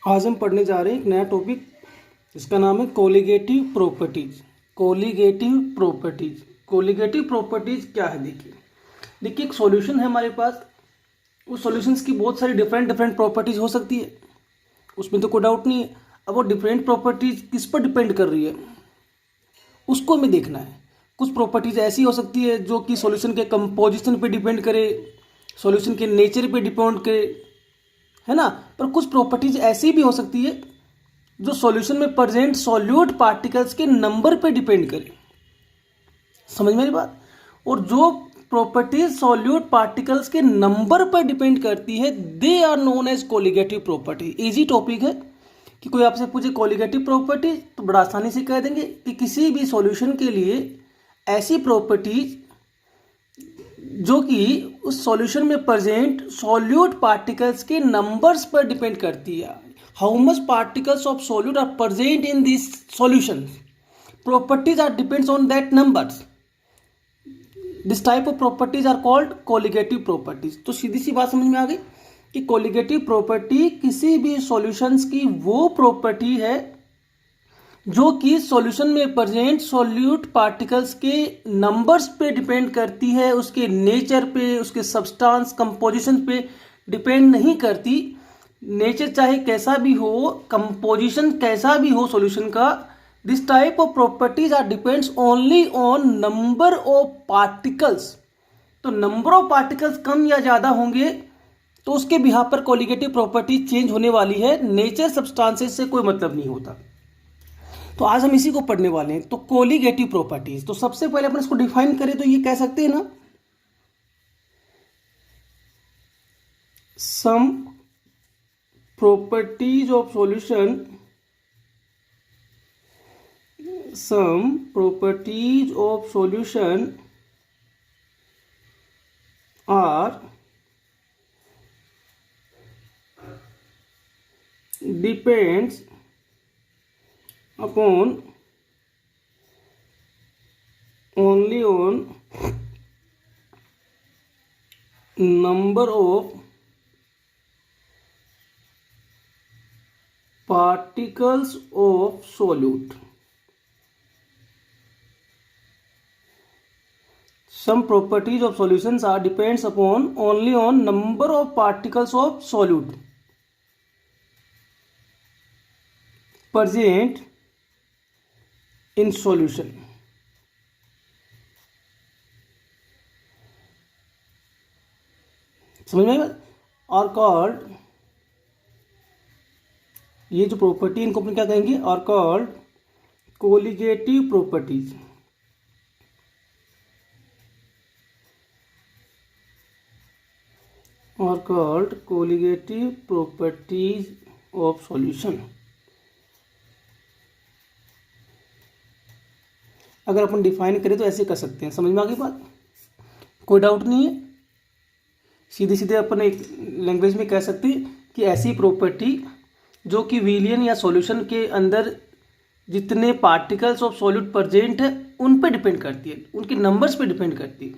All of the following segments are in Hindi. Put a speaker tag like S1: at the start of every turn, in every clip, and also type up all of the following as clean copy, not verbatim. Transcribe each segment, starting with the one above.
S1: आज हम पढ़ने जा रहे हैं एक नया टॉपिक, इसका नाम है colligative properties. Colligative properties, colligative properties क्या है? देखिए एक सॉल्यूशन है हमारे पास। उस सॉल्यूशंस की बहुत सारी डिफरेंट प्रॉपर्टीज हो सकती है, उसमें तो कोई डाउट नहीं है। अब वो डिफरेंट प्रॉपर्टीज किस पर डिपेंड कर रही है उसको हमें देखना है। कुछ प्रॉपर्टीज ऐसी हो सकती है जो कि सॉल्यूशन के कंपोजिशन पे डिपेंड करे, सॉल्यूशन के नेचर पे डिपेंड करे, है ना। पर कुछ प्रॉपर्टीज ऐसी भी हो सकती है जो सॉल्यूशन में प्रेजेंट सॉल्यूट पार्टिकल्स के नंबर पे डिपेंड करे। समझ मेरी बात? और जो प्रॉपर्टीज सॉल्यूट पार्टिकल्स के नंबर पर डिपेंड करती है they are known as colligative property. Easy topic है कि कोई आपसे पूछे कोलिगेटिव प्रॉपर्टी तो बड़ा आसानी से कह देंगे कि किसी भी सॉल्यूशन के लिए ऐसी प्रॉपर्टीज जो कि उस सॉल्यूशन में प्रेजेंट सॉल्यूट पार्टिकल्स के नंबर्स पर डिपेंड करती है। How much particles of solute are present in this solution, properties are depends on that numbers. This type of properties are called colligative properties. तो सीधी सी बात समझ में आ गई कि कोलिगेटिव प्रॉपर्टी किसी भी सॉल्यूशंस की वो प्रॉपर्टी है जो कि सॉल्यूशन में प्रेजेंट सॉल्यूट पार्टिकल्स के नंबर्स पे डिपेंड करती है, उसके नेचर पे, उसके सब्सटेंस कंपोजिशन पे डिपेंड नहीं करती। नेचर चाहे कैसा भी हो, कंपोजिशन कैसा भी हो सॉल्यूशन का, this type of properties are depends only on number of particles. तो नंबर ऑफ पार्टिकल्स कम या ज़्यादा होंगे तो उसके बिहाफ पर कोलिगेटिव प्रॉपर्टी चेंज होने वाली है, नेचर सब्सटेंसेस से कोई मतलब नहीं होता। तो आज हम इसी को पढ़ने वाले हैं। तो कोलिगेटिव प्रॉपर्टीज, तो सबसे पहले अपन इसको डिफाइन करें तो ये कह सकते हैं ना, some properties of solution, some properties of solution are depends upon only on number of particles of solute. Some properties of solutions are depends upon only on number of particles of solute present in solution. समझ में? और कॉल्ड, ये जो प्रॉपर्टी इनको अपन क्या कहेंगे, और कॉल्ड कोलिगेटिव प्रॉपर्टीज। और called colligative properties of solution. अगर अपन डिफाइन करें तो ऐसे कर सकते हैं। समझ में आ गई बात? कोई डाउट नहीं है। सीधे सीधे अपन एक लैंग्वेज में कह सकते हैं कि ऐसी प्रॉपर्टी जो कि विलियन या सॉल्यूशन के अंदर जितने पार्टिकल्स ऑफ सॉल्यूट प्रेजेंट है उन पे डिपेंड करती है, उनके नंबर्स पे डिपेंड करती है,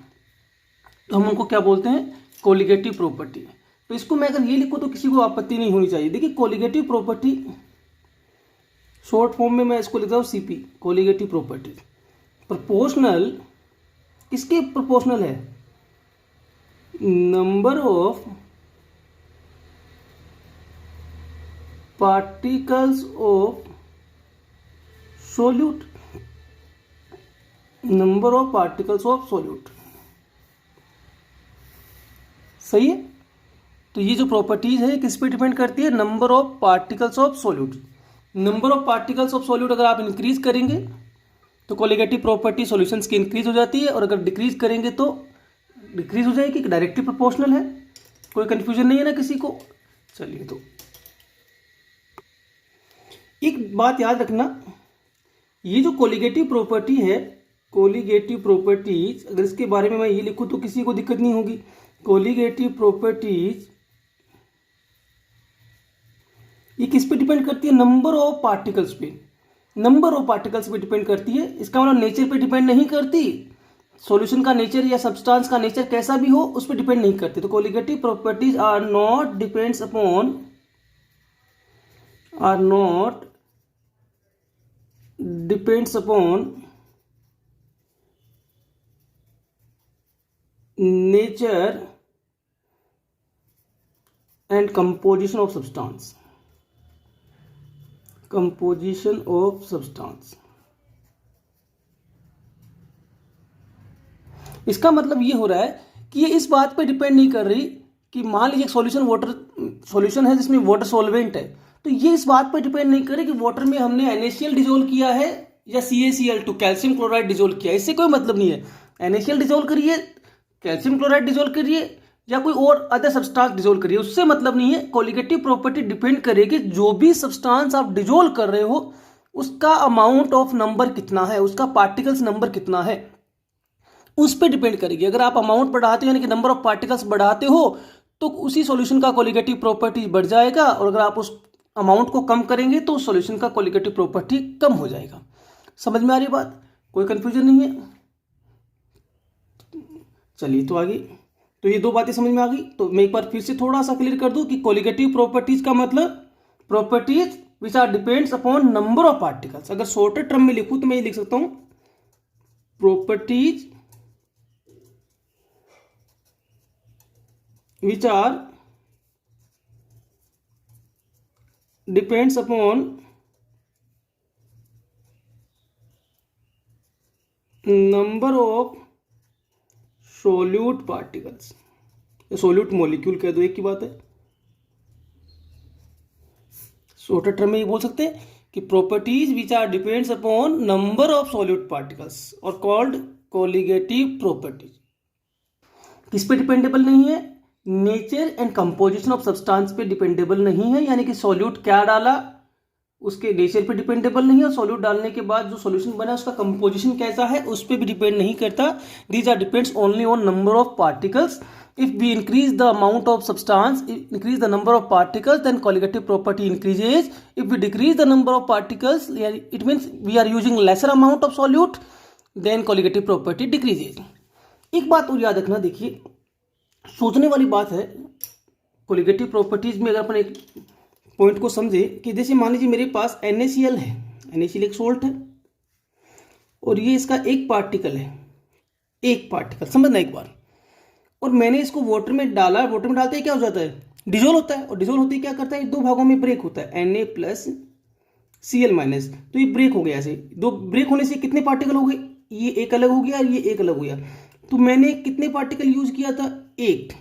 S1: तो हम उनको क्या बोलते हैं, कोलिगेटिव प्रॉपर्टी। तो इसको मैं अगर ये लिखूँ तो किसी को आपत्ति नहीं होनी चाहिए। देखिए कोलिगेटिव प्रॉपर्टी शॉर्ट फॉर्म में मैं इसको लिखता हूँ सीपी, कोलिगेटिव प्रॉपर्टी। प्रोपोर्शनल किसके प्रोपोर्शनल है, number of particles of solute, number of particles of solute. सही है? तो ये जो प्रॉपर्टीज है किस पे डिपेंड करती है, number of particles of solute. Number of particles of solute अगर आप इंक्रीज करेंगे तो कोलिगेटिव प्रॉपर्टी सॉल्यूशंस की इंक्रीज हो जाती है, और अगर डिक्रीज करेंगे तो डिक्रीज हो जाएगी। डायरेक्टली प्रोपोर्शनल है, कोई कंफ्यूजन नहीं है ना किसी को। चलिए, तो एक बात याद रखना, ये जो कोलिगेटिव प्रॉपर्टी है, कोलिगेटिव प्रॉपर्टीज, अगर इसके बारे में मैं ये लिखूं तो किसी को दिक्कत नहीं होगी। कोलिगेटिव प्रॉपर्टीज ये किस पे डिपेंड करती है, नंबर ऑफ पार्टिकल्स पे, नंबर ऑफ पार्टिकल्स पे डिपेंड करती है। इसका मतलब नेचर पे डिपेंड नहीं करती, सॉल्यूशन का नेचर या सब्सटेंस का नेचर कैसा भी हो उस पर डिपेंड नहीं करते। तो colligative properties are not depends upon are not depends upon nature and composition of substance, composition of substance. इसका मतलब ये हो रहा है कि ये इस बात पे डिपेंड नहीं कर रही कि मान लीजिए सॉल्यूशन है जिसमें वाटर सॉल्वेंट है, तो ये इस बात पे डिपेंड नहीं करे कि वाटर में हमने NaCl डिजोल्व किया है या CaCl2 कैल्शियम क्लोराइड डिजोल्व किया है, इससे कोई मतलब नहीं है। NaCl डिजोल्व करिए, कैल्शियम क्लोराइड डिजोल्व करिए या कोई और अदर सब्सटेंस डिजोल्व करिए, उससे मतलब नहीं है। कोलिगेटिव प्रॉपर्टी डिपेंड करेगी जो भी सब्सटेंस आप डिजोल्व कर रहे हो उसका अमाउंट ऑफ नंबर कितना है, उसका पार्टिकल्स नंबर कितना है, उस पर डिपेंड करेगी। अगर आप अमाउंट बढ़ाते हो यानी कि नंबर ऑफ पार्टिकल्स बढ़ाते हो तो उसी सॉल्यूशन का कोलिगेटिव प्रॉपर्टी बढ़ जाएगा, और अगर आप उस अमाउंट को कम करेंगे तो उस सॉल्यूशन का कोलिगेटिव प्रॉपर्टी कम हो जाएगा। समझ में आ रही बात? कोई कंफ्यूजन नहीं है? चलिए तो आगे, तो ये दो बातें समझ में आ गई। तो मैं एक बार फिर से थोड़ा सा क्लियर कर दूं कि कोलिगेटिव प्रॉपर्टीज का मतलब properties which are depends upon number of particles. अगर शॉर्टर टर्म में लिखूं तो मैं ये लिख सकता हूं properties which are depends upon number of solute particles, solute molecule कह दो, एक की बात है। शॉर्टर टर्म में ये बोल सकते हैं कि properties which are depends upon number of solute particles और कॉल्ड कोलिगेटिव प्रॉपर्टीज। किस पे डिपेंडेबल नहीं है? Nature and composition of substance पे डिपेंडेबल नहीं है, यानी कि सॉल्यूट क्या डाला उसके नेचर पे डिपेंडेबल नहीं है, और सॉल्यूट डालने के बाद जो सॉल्यूशन बना उसका कंपोजिशन कैसा है उस पे भी डिपेंड नहीं करता। These are depends only on number of particles. If we increase the amount of substance, increase the number of particles, then colligative property increases. If we decrease the number of particles, it means we are using lesser amount of solute, then colligative property decreases. एक बात और याद रखना, देखिए सोचने वाली बात है कोलिगेटिव प्रॉपर्टीज में। अगर अपन एक पॉइंट को समझे कि जैसे मान लीजिए मेरे पास NaCl है, NaCl एक सोल्ट है और ये इसका एक पार्टिकल है, एक पार्टिकल, समझना एक बार, और मैंने इसको वाटर में डाला, वाटर में डालते ही क्या हो जाता है? डिजोल्व होता है, और डिजोल्व होते ही क्या करता है? दो भागों में ब्रेक होता है, Na+Cl-। तो ये ब्रेक हो गया, ऐसे दो ब्रेक होने से कितने पार्टिकल हो गए? ये एक अलग हो गया और ये एक अलग हो गया। तो मैंने कितने पार्टिकल यूज किया था? एक।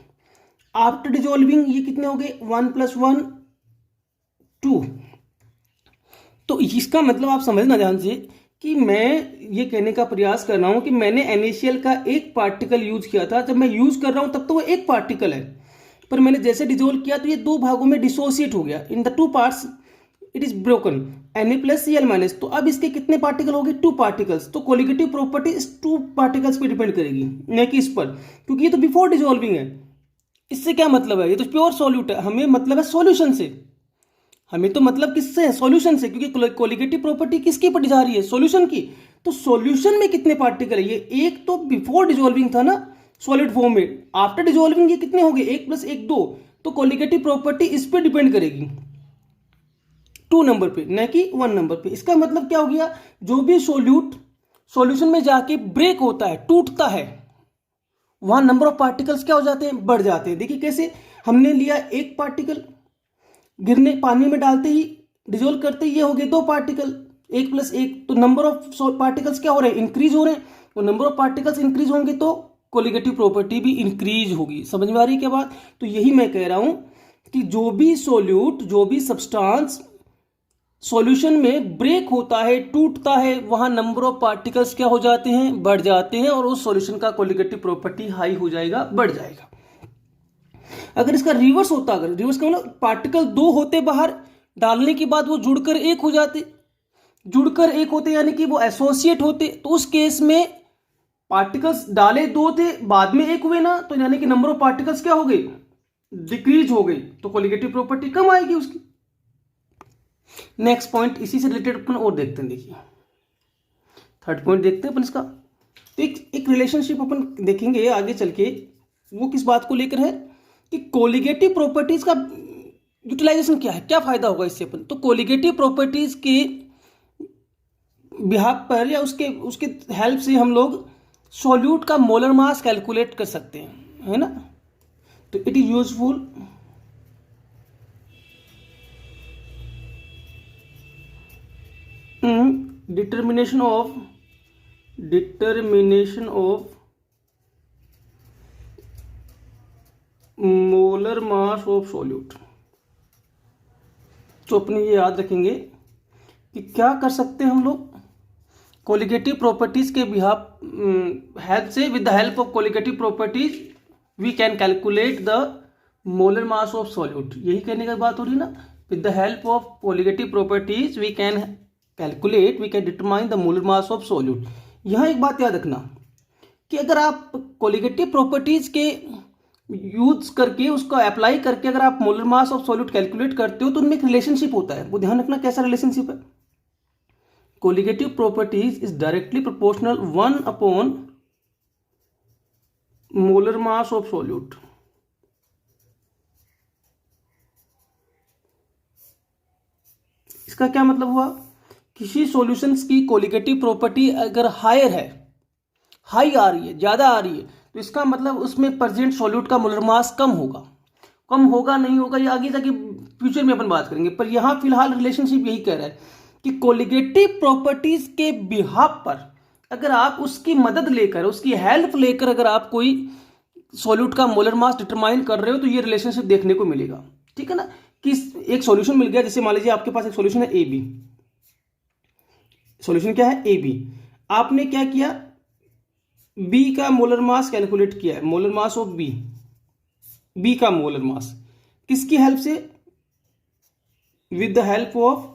S1: आफ्टर डिजोल्विंग ये कितने हो गए? 1 + 1 2। तो इसका मतलब आप समझना ध्यान से कि मैं ये कहने का प्रयास कर रहा हूं कि मैंने NaCl का एक पार्टिकल यूज किया था। जब मैं यूज कर रहा हूं तब तो वो एक पार्टिकल है, पर मैंने जैसे डिजोल्व किया तो ये दो भागों में डिसोसिएट हो गया। In the two parts it is broken, Na+Cl-। तो अब इसके कितने पार्टिकल हो गए? 2 पार्टिकल्स। तो कोलिगेटिव प्रॉपर्टी इस 2 पार्टिकल्स पे डिपेंड करेगी, न कि इस पर, क्योंकि ये तो बिफोर डिजोल्विंग है। इससे क्या मतलब है? ये तो प्योर सॉल्यूट है, हमें मतलब है सॉल्यूशन से। हमें तो मतलब किससे है? सॉल्यूशन से, क्योंकि कोलिगेटिव प्रॉपर्टी किसकी पर जा रही है? सॉल्यूशन की। तो सॉल्यूशन में कितने पार्टिकल है? ये एक तो बिफोर डिजोल्विंग था ना सॉलिड फॉर्म में, आफ्टर डिजोल्विंग ये कितने हो गए? 1 + 1 2। तो कोलिगेटिव प्रॉपर्टी इस पर डिपेंड करेगी 2 नंबर पे, न कि 1 नंबर पे। इसका मतलब क्या हो गया? जो भी सोल्यूट सॉल्यूशन में जाके ब्रेक होता है, टूटता है, वहां नंबर ऑफ पार्टिकल्स क्या हो जाते हैं? बढ़ जाते हैं। देखिए कैसे, हमने लिया एक पार्टिकल, गिरने पानी में डालते ही डिजोल्व करते ही ये हो गए 2 पार्टिकल, 1 + 1। तो नंबर ऑफ पार्टिकल्स क्या हो रहे हैं? इंक्रीज हो रहे हैं। तो नंबर ऑफ पार्टिकल्स इंक्रीज होंगे तो कोलिगेटिव प्रॉपर्टी भी इंक्रीज होगी। समझ में आ रही है क्या बात? तो यही मैं कह रहा हूं कि जो भी सोल्यूट, जो भी सब्सटेंस सॉल्यूशन में ब्रेक होता है, टूटता है, वहां नंबर ऑफ पार्टिकल्स क्या हो जाते हैं? बढ़ जाते हैं, और उस सॉल्यूशन का कोलिगेटिव प्रॉपर्टी हाई हो जाएगा, बढ़ जाएगा। अगर इसका रिवर्स होता, अगर रिवर्स का मतलब पार्टिकल 2 होते बाहर, डालने के बाद वो जुड़कर एक हो जाते, जुड़कर एक होते यानी कि वो एसोसिएट होते, तो उस केस में पार्टिकल्स डाले 2 थे, बाद में एक हुए ना, तो यानी कि नंबर ऑफ पार्टिकल्स क्या हो गए? डिक्रीज हो गई, तो कोलिगेटिव प्रॉपर्टी कम आएगी उसकी। नेक्स्ट पॉइंट इसी से रिलेटेड अपन और देखते हैं। देखिए थर्ड पॉइंट देखते हैं अपन इसका। तो एक रिलेशनशिप अपन देखेंगे आगे चल के, वो किस बात को लेकर है कि कोलिगेटिव प्रॉपर्टीज का यूटिलाइजेशन क्या है, क्या फायदा होगा इससे अपन, तो कोलिगेटिव प्रॉपर्टीज के बिहाफ पर या उसके उसके हेल्प से हम लोग सॉल्यूट का मोलर मास कैलकुलेट कर सकते हैं, है ना। तो it is useful determination of molar mass of solute. तो अपने ये याद रखेंगे कि क्या कर सकते हैं हम लोग कोलिगेटिव प्रॉपर्टीज के बिहाफ हेल्प से, with the help of colligative properties we can calculate the molar mass of solute. यही कहने की बात हो रही ना, with the help of colligative properties we can calculate, we can determine the molar mass of solute. यहाँ एक बात याद रखना कि अगर आप कोलिगेटिव प्रॉपर्टीज के यूज करके, उसको अप्लाई करके अगर आप molar mass of solute calculate करते हो तो उनमें एक रिलेशनशिप होता है, वो ध्यान रखना कैसा रिलेशनशिप है। Colligative properties is directly proportional 1 upon molar mass of solute. इसका क्या मतलब हुआ, किसी सॉल्यूशंस की कोलिगेटिव प्रॉपर्टी अगर हायर है, हाई आ रही है, ज्यादा आ रही है, तो इसका मतलब उसमें प्रेजेंट सॉल्यूट का मोलर मास कम होगा। कम होगा नहीं होगा ये आगे जाके फ्यूचर में अपन बात करेंगे, पर यहां फिलहाल रिलेशनशिप यही कह रहा है कि कोलिगेटिव प्रॉपर्टीज के बिहाफ पर अगर आप उसकी मदद लेकर, उसकी हेल्प लेकर अगर आप कोई सॉल्यूट का मोलर मास डिटरमाइन कर रहे हो तो ये रिलेशनशिप देखने को मिलेगा, ठीक है ना। कि एक सॉल्यूशन मिल गया, जैसे मान लीजिए आपके पास एक सॉल्यूशन है ए बी, सॉल्यूशन क्या है ए बी, आपने क्या किया, बी का मोलर मास कैलकुलेट किया है, molar mass of B, B का मोलर मास किसकी हेल्प से, with the help of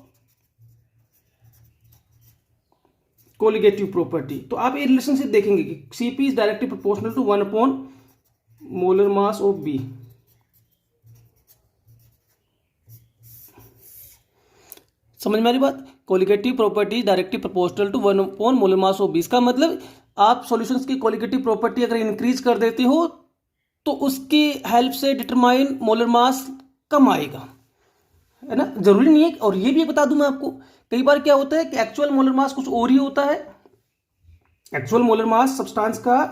S1: colligative property. तो आप ये रिलेशनशिप देखेंगे कि Cp is directly proportional to 1 upon molar mass of B. समझ में आ रही बात, colligative property directly proportional to 1 upon molar mass of B. इसका मतलब आप सॉल्यूशंस की कोलिगेटिव प्रॉपर्टी अगर इंक्रीज कर देते हो तो उसकी हेल्प से डिटरमाइन मोलर मास कम आएगा, है ना। जरूरी नहीं है, और ये भी बता दूं मैं आपको, कई बार क्या होता है कि एक्चुअल मोलर मास कुछ और ही होता है, एक्चुअल मोलर मास सब्सटेंस का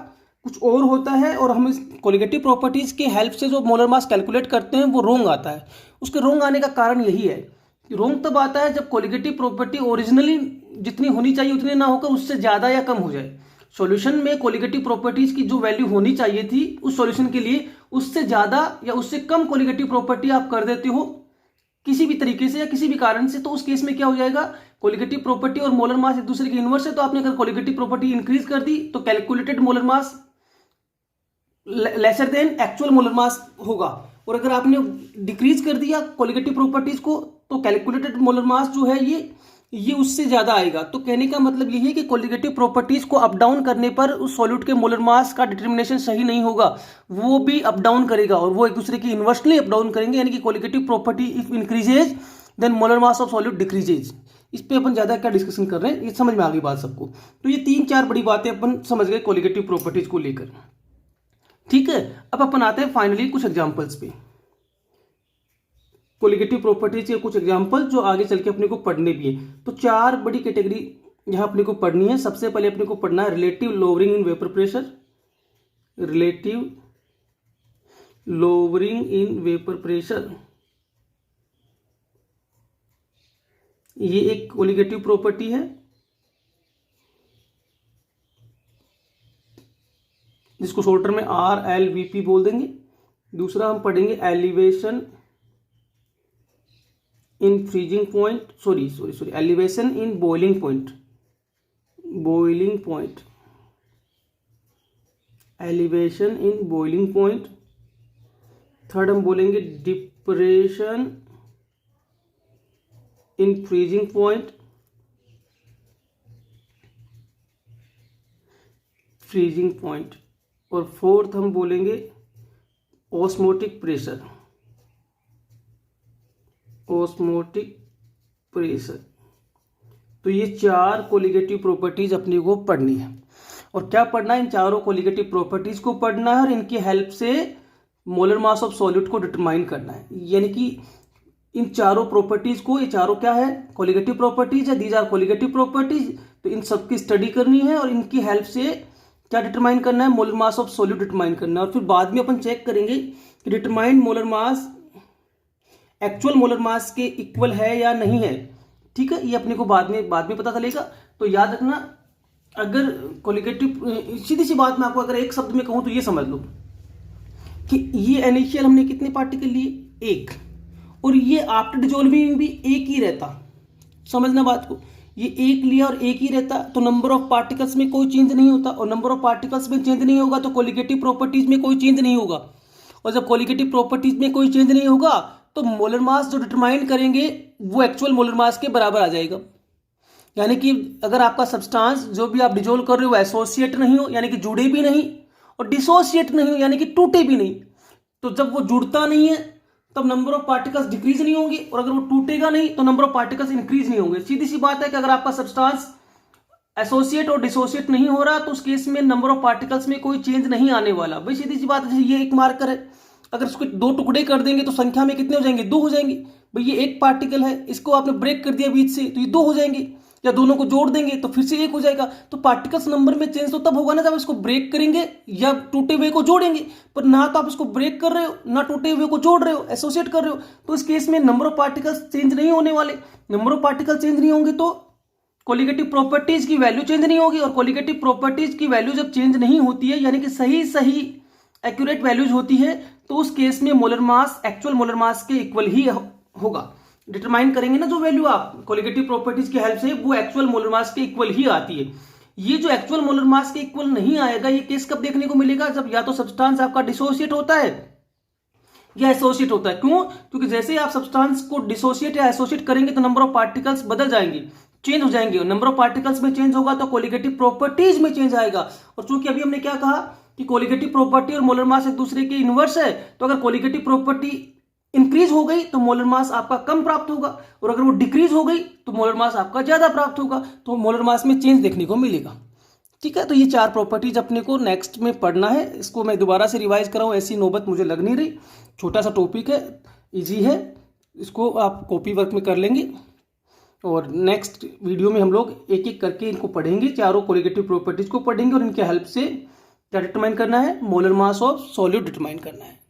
S1: कुछ और होता है, और हम इस कोलिगेटिव प्रॉपर्टीज के हेल्प से जो मोलर मास कैलकुलेट करते हैं वो रोंग आता है। उसके रोंग आने का कारण यही है, रोंग तब आता है जब कोलिगेटिव प्रॉपर्टी ओरिजिनली जितनी होनी चाहिए उतनी ना होकर उससे ज्यादा या कम हो जाए। सॉल्यूशन में कोलिगेटिव प्रॉपर्टीज की जो वैल्यू होनी चाहिए थी उस सॉल्यूशन के लिए, उससे ज्यादा या उससे कम कोलिगेटिव प्रॉपर्टी आप कर देते हो किसी भी तरीके से या किसी भी कारण से, तो उस केस में क्या हो जाएगा, कोलिगेटिव प्रॉपर्टी और मोलर मास एक दूसरे के इनवर्स है, तो आपने अगर कोलिगेटिव प्रॉपर्टी इंक्रीज कर दी तो calculated molar mass lesser than actual molar mass होगा, और अगर आपने डिक्रीज कर दिया कोलिगेटिव प्रॉपर्टीज को तो कैलकुलेटेड मोलर मास जो है ये उससे ज्यादा आएगा। तो कहने का मतलब यही है कि कोलिगेटिव प्रॉपर्टीज को अप डाउन करने पर उस सॉल्यूट के मोलर मास का डिटर्मिनेशन सही नहीं होगा, वो भी अप डाउन करेगा और वो एक दूसरे की इन्वर्सली अप डाउन करेंगे, यानी कि colligative property if increases then molar mass of solute decreases. इस पे अपन ज्यादा क्या डिस्कशन कर रहे हैं, ये समझ में आ गई बात सबको। तो ये 3-4 बड़ी बातें अपन समझ गए कोलिगेटिव प्रॉपर्टीज को लेकर, ठीक है। अब अपन आते हैं फाइनली कुछ एग्जांपल्स पे, कोलिगेटिव प्रॉपर्टीज के कुछ एग्जांपल जो आगे चल के अपने को पढ़ने भी है। तो 4 बड़ी कैटेगरी यहां अपने को पढ़नी है। सबसे पहले अपने को पढ़ना है relative lowering in vapour pressure, relative lowering in vapour pressure, ये एक कोलिगेटिव प्रॉपर्टी है जिसको शॉर्टर में RLVP बोल देंगे। दूसरा हम पढ़ेंगे elevation in freezing point, sorry elevation in boiling point, elevation in boiling point. Third हम बोलेंगे डिप्रेशन इन फ्रीजिंग पॉइंट, और फोर्थ हम बोलेंगे ऑस्मोटिक प्रेशर, तो ये 4 कोलिगेटिव प्रॉपर्टीज अपने को पढ़नी है। और क्या पढ़ना है, इन चारों कोलिगेटिव प्रॉपर्टीज को पढ़ना है और इनकी हेल्प से मोलर मास ऑफ सॉल्यूट को डिटरमाइन करना है। यानी कि इन चारों प्रॉपर्टीज को, ये चारों क्या है, कोलिगेटिव प्रॉपर्टीज है, दीज आर कोलिगेटिव प्रॉपर्टीज। तो इन सब की स्टडी करनी है और इनकी हेल्प से क्या डिटरमाइन करना है, molar mass of solute determine करना है। और फिर बाद में अपन चेक करेंगे कि determined molar mass actual molar mass के इक्वल है या नहीं है। ठीक है, ये अपने को बाद में पता चलेगा। तो याद रखना, अगर कोलिगेटिव, सीधी सी बात मैं आपको अगर एक शब्द में कहूं तो ये समझ लो कि ये NaCl हमने कितने पार्टिकल लिए, एक, और ये आफ्टर डिजोल्विंग भी एक ही रहता। समझना बात को, ये एक लिया और एक ही रहता, तो नंबर ऑफ पार्टिकल्स में कोई चेंज नहीं होता, और नंबर ऑफ पार्टिकल्स में चेंज नहीं होगा तो कोलिगेटिव प्रॉपर्टीज में कोई चेंज नहीं होगा। और जब कोलिगेटिव प्रॉपर्टीज में कोई चेंज नहीं होगा तो मोलर मास जो डिटरमाइन करेंगे वो एक्चुअल मोलर मास के बराबर आ जाएगा। यानी कि अगर आपका सब्सटेंस जो भी आप डिजोल्व कर रहे हो एसोसिएट नहीं हो, यानी कि जुड़े भी नहीं, और डिसोसिएट नहीं हो, यानी कि टूटे भी नहीं, तो जब वो जुड़ता नहीं है तब नंबर ऑफ पार्टिकल्स डिक्रीज नहीं होंगे, और अगर वो टूटेगा नहीं तो नंबर ऑफ पार्टिकल्स इंक्रीज नहीं होंगे। सीधी सी बात है कि अगर आपका सब्सटेंस एसोसिएट और डिसोसिएट नहीं हो रहा तो उस केस में नंबर ऑफ पार्टिकल्स में कोई चेंज नहीं आने वाला। भाई सीधी सी बात है, ये एक मार्कर है, अगर उसके दो टुकड़े कर देंगे तो संख्या में कितने हो जाएंगे, दो हो जाएंगे। भाई ये एक पार्टिकल है, इसको आपने ब्रेक कर दिया बीच से तो ये दो हो जाएंगे, या दोनों को जोड़ देंगे तो फिर से एक हो जाएगा। तो पार्टिकल्स नंबर में चेंज तो तब होगा ना जब इसको ब्रेक करेंगे या टूटे हुए को जोड़ेंगे, पर ना तो आप इसको ब्रेक कर रहे हो ना टूटे हुए को जोड़ रहे हो, एसोसिएट कर रहे हो, तो इस केस में नंबर ऑफ पार्टिकल्स चेंज नहीं होने वाले। नंबर ऑफ पार्टिकल चेंज नहीं होंगे तो कोलिगेटिव प्रॉपर्टीज की वैल्यू चेंज नहीं होगी, और कोलिगेटिव प्रॉपर्टीज की वैल्यू जब चेंज नहीं होती है, यानी कि सही एक्यूरेट वैल्यूज होती है, तो उस केस में molar mass actual molar mass के इक्वल ही होगा। डिटरमाइन करेंगे ना जो वैल्यू आप कोलिगेटिव प्रॉपर्टीज की हेल्प से, वो एक्चुअल मोलर मास के इक्वल ही आती है। ये जो एक्चुअल मोलर मास के इक्वल नहीं आएगा, ये केस कब देखने को मिलेगा, जब या तो सब्सटेंस आपका डिसोसिएट होता है या एसोसिएट होता है। क्यों? क्योंकि जैसे ही आप सब्सटेंस को डिसोसिएट या एसोसिएट करेंगे तो नंबर ऑफ पार्टिकल्स बदल जाएंगे, चेंज हो जाएंगे, और नंबर ऑफ पार्टिकल्स में चेंज होगा तो कोलिगेटिव प्रॉपर्टीज में चेंज आएगा। और चूंकि अभी हमने क्या कहा कि कोलिगेटिव प्रॉपर्टी और मोलर मास एक दूसरे के इनवर्स है, तो अगर कोलिगेटिव प्रॉपर्टी इंक्रीज हो गई तो मोलर मास आपका कम प्राप्त होगा, और अगर वो डिक्रीज हो गई तो मोलर मास आपका ज्यादा प्राप्त होगा, तो मोलर मास में चेंज देखने को मिलेगा। ठीक है, तो ये चार प्रॉपर्टीज अपने को नेक्स्ट में पढ़ना है। इसको मैं दोबारा से रिवाइज कराऊं ऐसी नौबत मुझे लग नहीं रही। छोटा सा टॉपिक है, इजी है, इसको आप कॉपी वर्क में कर लेंगे, और नेक्स्ट वीडियो में हम लोग एक एक करके इनको पढ़ेंगे, चारों कोलिगेटिव प्रॉपर्टीज को पढ़ेंगे, और इनके हेल्प से क्या डिटरमाइन करना है, molar mass of solute determine करना है।